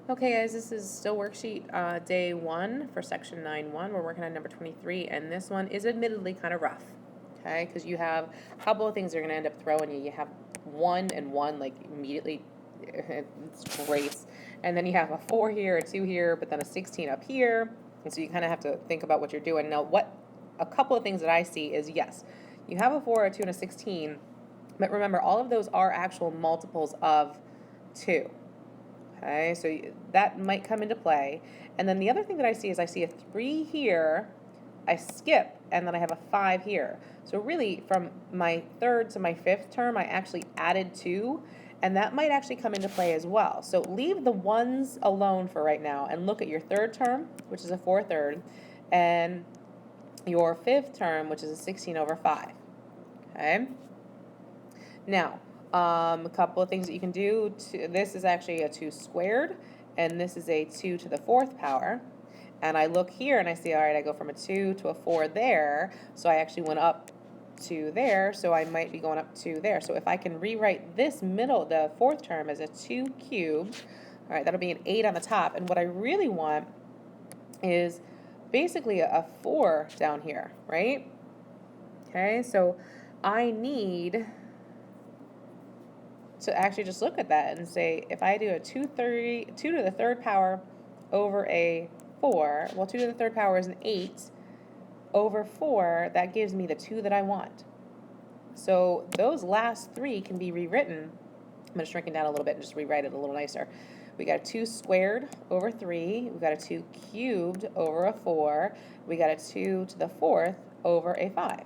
Okay, guys, this is still worksheet day 1 for section 9.1. We're working on number 23, and this one is admittedly kind of rough, okay? Because you have a couple of things that are going to end up throwing you. You have 1 and 1, like, immediately, it's great. And then you have a 4 here, a 2 here, but then a 16 up here. And so you kind of have to think about what you're doing. Now, a couple of things that I see is, yes, you have a 4, a 2, and a 16, but remember, all of those are actual multiples of 2. Okay, so that might come into play. And then the other thing that I see is I see a 3 here, I skip, and then I have a 5 here. So really, from my third to my fifth term, I actually added 2, and that might actually come into play as well. So leave the ones alone for right now and look at your third term, which is a 4/3, and your fifth term, which is a 16 over 5. Okay? Now, a couple of things that you can do. This is actually a 2 squared, and this is a 2 to the 4th power. And I look here and I see, all right, I go from a 2 to a 4 there, so I actually went up to there, so I might be going up to there. So if I can rewrite this middle, the 4th term, as a 2 cubed, all right, that'll be an 8 on the top. And what I really want is basically a 4 down here, right? Okay, so I need to actually just look at that and say, if I do a 2 to the 3rd power over a 4, well, 2 to the 3rd power is an 8 over 4, that gives me the 2 that I want. So those last 3 can be rewritten. I'm going to shrink it down a little bit and just rewrite it a little nicer. We got a 2 squared over 3. We got a 2 cubed over a 4. We got a 2 to the 4th over a 5.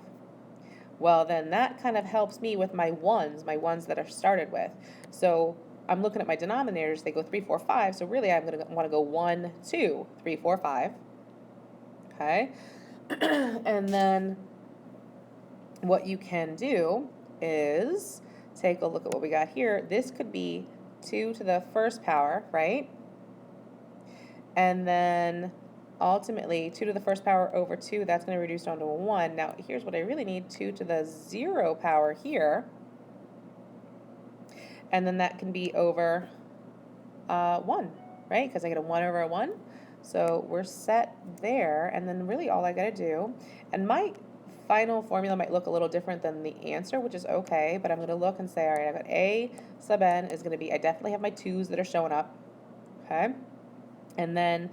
Well, then that kind of helps me with my ones that are started with. So I'm looking at my denominators, they go 3, 4, 5, so really I'm going to want to go 1, 2, 3, 4, 5. Okay? And then what you can do is take a look at what we got here. This could be 2 to the 1st power, right? And then ultimately 2 to the 1st power over 2, that's going to reduce down to a 1. Now here's what I really need, 2 to the 0 power here, and then that can be over 1, right? Because I get a 1 over a 1. So we're set there, and then really all I got to do, and my final formula might look a little different than the answer, which is okay, but I'm going to look and say, all right, I've got A sub n is going to be, I definitely have my 2's that are showing up, okay? And then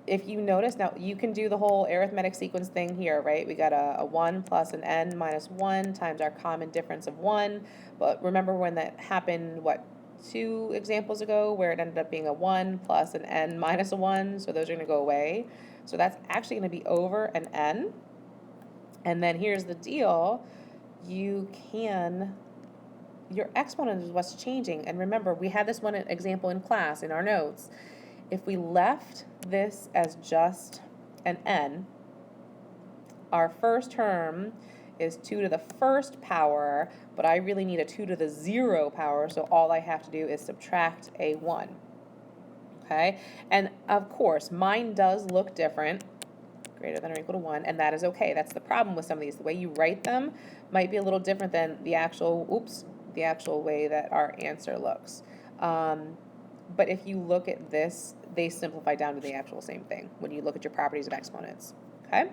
if you notice, now you can do the whole arithmetic sequence thing here, right? We got a 1 plus an n minus 1 times our common difference of 1. But remember when that happened, what, 2 examples ago, where it ended up being a 1 plus an n minus a 1, so those are going to go away. So that's actually going to be over an n. And then here's the deal, your exponent is what's changing. And remember, we had this one example in class in our notes. If we left this as just an n, our first term is 2 to the 1st power, but I really need a 2 to the 0 power, so all I have to do is subtract a 1. Okay? And of course, mine does look different, greater than or equal to 1, and that is okay. That's the problem with some of these. The way you write them might be a little different than the actual way that our answer looks. But if you look at this, they simplify down to the actual same thing when you look at your properties of exponents. Okay?